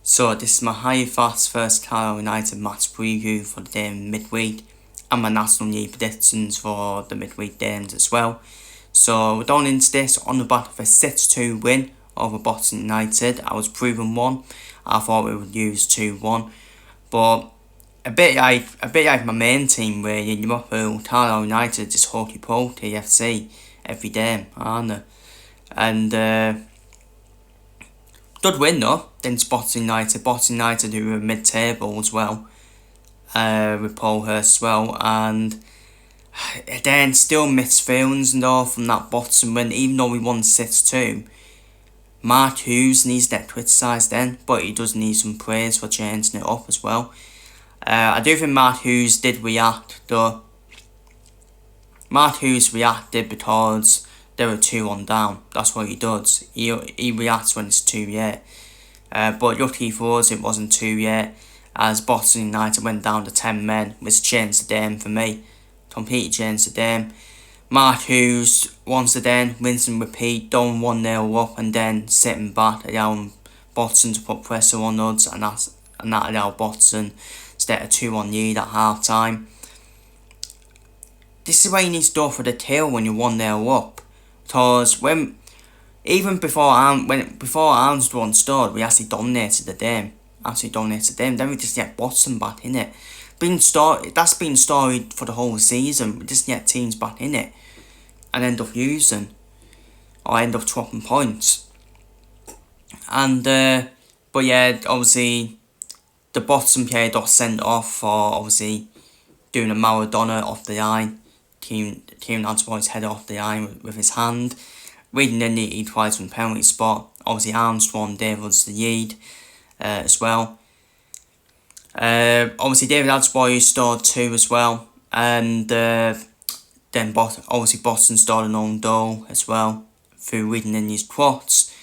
So this is my Halifax first Carlisle United match preview for the day in midweek and my National League predictions for the midweek games as well. So we're down into this on the back of a 6-2 win over Boston United. I was proving one. I thought we would use 2-1. But a bit like my main team really, Liverpool, Carlisle United just hokey pokey FC every day, aren't they? And good win though against Boston United. Boston United who were mid-table as well, with Paul Hurst as well, and then still mixed feelings and all from that Boston win. Even though we won 6-2, Mark Hughes needs to get criticised then, but he does need some praise for changing it up as well. I do think Mark Hughes did react though. Mark Hughes reacted because they were 2-1 down. That's what he does. He reacts when it's 2-8. But lucky for us, it wasn't 2-8, as Boston United went down to 10 men, which changed the game for me. Completely changed the game. Mark Hughes, once again, rinse and repeat, down 1-0 up and then sitting back, allowing Boston to put pressure on us, and that allowed Boston to get a 2-1 lead at half time. This is why you need to go for the tail when you're 1-0 up. Because before Armstrong scored, we actually dominated the game. Then we just get Boston back in it. That's been storied for the whole season. We just get teams back in it and end up losing or end up dropping points. And but yeah, obviously the Boston player got sent off for obviously doing a Maradona off the line. Team Antoine's head off the line with his hand. Reading then he twice from the penalty spot. Obviously Armstrong gave us the lead as well. Obviously David Adsboy scored 2 as well, and then obviously Boston scored an own goal as well through Reading in his quads,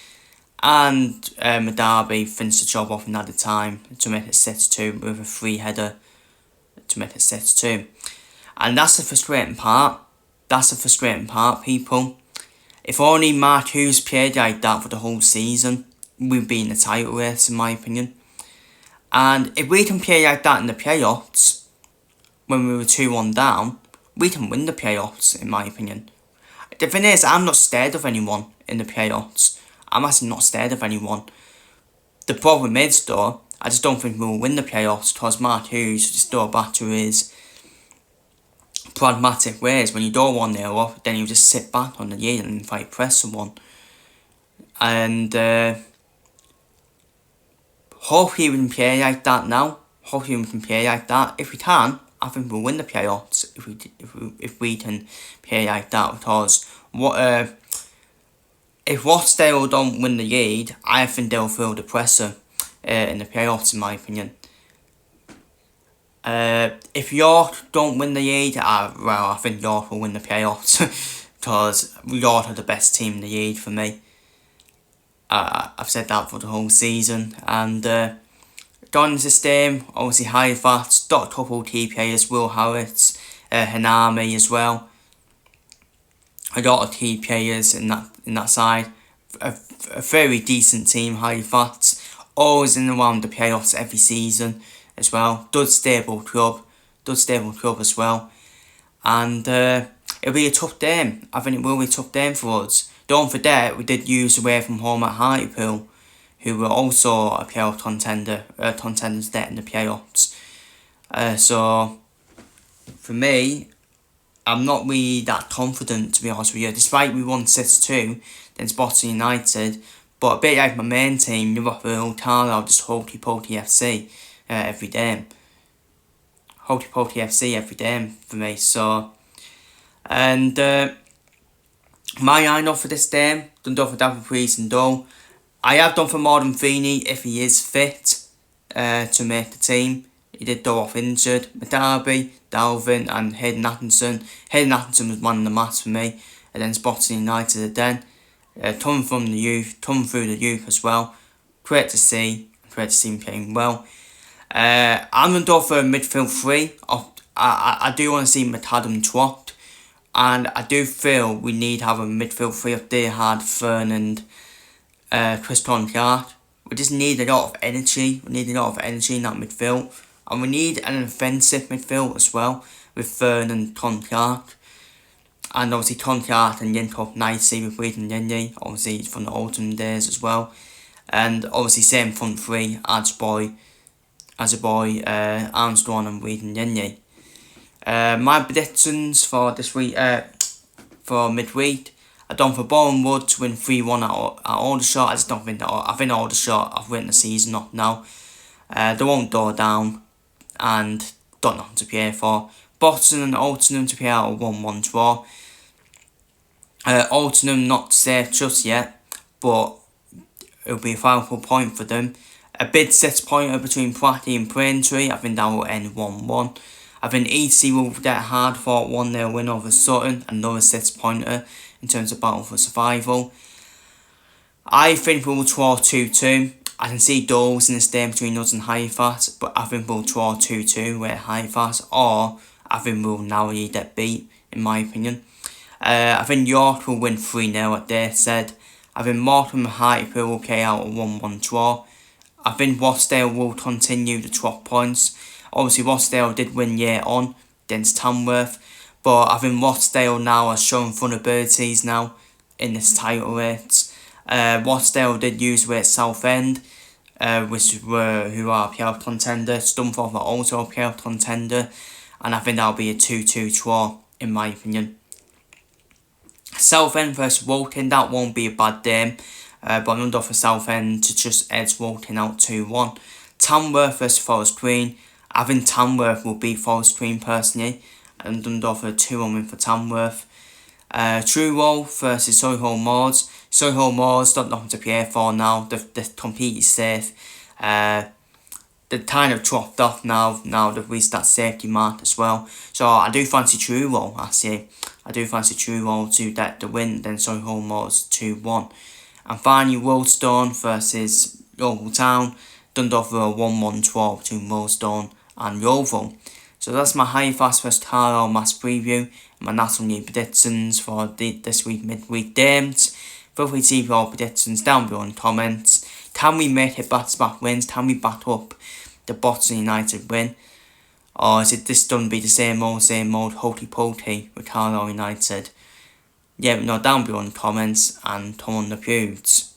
and Madabi finished the job off in added time to make it 6-2 with a free header to make it 6-2. And that's the frustrating part. People. If only Mark Hughes played like that for the whole season, we'd be in the title race, in my opinion. And if we can play like that in the playoffs, when we were 2-1 down, we can win the playoffs, in my opinion. The thing is, I'm not scared of anyone in the playoffs. I'm actually not scared of anyone. The problem is, though, I just don't think we'll win the playoffs because Mark Hughes just go back to his pragmatic ways. When you do 1-0 up, then you just sit back on the lead and fight press someone. And hopefully we can play like that now. If we can, I think we'll win the playoffs. If we can play like that, because if Rochdale don't win the lead, I think they'll feel the pressure in the playoffs, in my opinion. If York don't win the league, I think York will win the playoffs because York are the best team in the league for me. I've said that for the whole season. And going into this game, obviously Halifax got a couple of key players, Will Harris, Hanami as well. A lot of key players in that side. A very decent team, Halifax. Always in and around the playoffs every season as well. Good stable club as well. And it'll be a tough game. I think it will be a tough game for us. Don't forget, we did use away from home at Hartlepool, who were also a playoff contenders there in the playoffs. So for me, I'm not really that confident, to be honest with you. Despite we won 6-2 against Boston United, but a bit like my main team, Liverpool, Carlisle, just hokey pokey FC every day. Hokey pokey FC every day for me. So, and my lineup for this game, done for David Priest and Doe. I have done for Morgan Feeney if he is fit to make the team. He did go off injured. Madabi, Dalvin and Hayden Atkinson. Hayden Atkinson was man of the match for me against Boston United then. Come through the youth as well. Great to see him playing well. I'm going to go for a midfield 3. I do want to see McAdam dropped. And I do feel we need to have a midfield 3 of Dehard, Fern and Chris Clark. we just need a lot of energy. We need a lot of energy in that midfield. And we need an offensive midfield as well, with Fern and Tonkat. And obviously Tonkat and Yentop nicely with Reed and Yenye, obviously from the autumn days as well. And obviously same front three as a boy, Armstrong and Reed and Yenye. My predictions for this week, for midweek, I don't for Bournemouth Wood to win 3-1 at Aldershot. I just don't think that. I think Aldershot have written the season up now. They won't go down, and don't know to play for. Boston and Altrincham to play out a 1-1 draw. Altrincham not safe just yet, but it'll be a vital point for them. A big 6-pointer between Pratty and Braintree. I think that will end 1-1. I think EC will get a hard fought 1-0 win over Sutton, another 6-pointer in terms of battle for survival. I think we'll draw 2-2. I can see goals in this game between us and Halifax, but I think we'll draw 2-2 with Halifax, or I think we'll narrowly get beat, in my opinion. I think York will win 3-0 at their said. I think Morecambe and Hartlepool will play out a 1-1 draw. I think Rochdale will continue the drop points. Obviously, Rochdale did win year on against Tamworth, but I think Rochdale now are showing vulnerabilities now in this title race. Rochdale did use with Southend, who are a playoff contender. Stumforth are also a playoff contender, and I think that'll be a 2-2 draw, in my opinion. Southend versus Woking, that won't be a bad game, but I'm under for Southend to just edge Woking out 2-1. Tamworth versus Forest Green, I think Tamworth will beat Forest Green personally, and under for a 2-1 win for Tamworth. Truro versus Solihull Moors. Solihull Moors don't know what to play for now. They're completely safe. They're kind of dropped off now they've reached that safety mark as well. So I do fancy Truro, actually. I do fancy Truro to get the win, then Solihull Moors 2-1. And finally, Rollstone versus Yeovil Town. Dundee for a 1-1 draw between Rollstone and Yeovil. So that's my Halifax vs Carlisle match preview, my National League predictions for this week midweek games. Feel free to leave your predictions down below in the comments. Can we make it back-to-back wins? Can we back up the Boston United win? Or is it just going to be the same old hokey-pokey with Carlisle United? Yeah, know down below in the comments and come on the pews.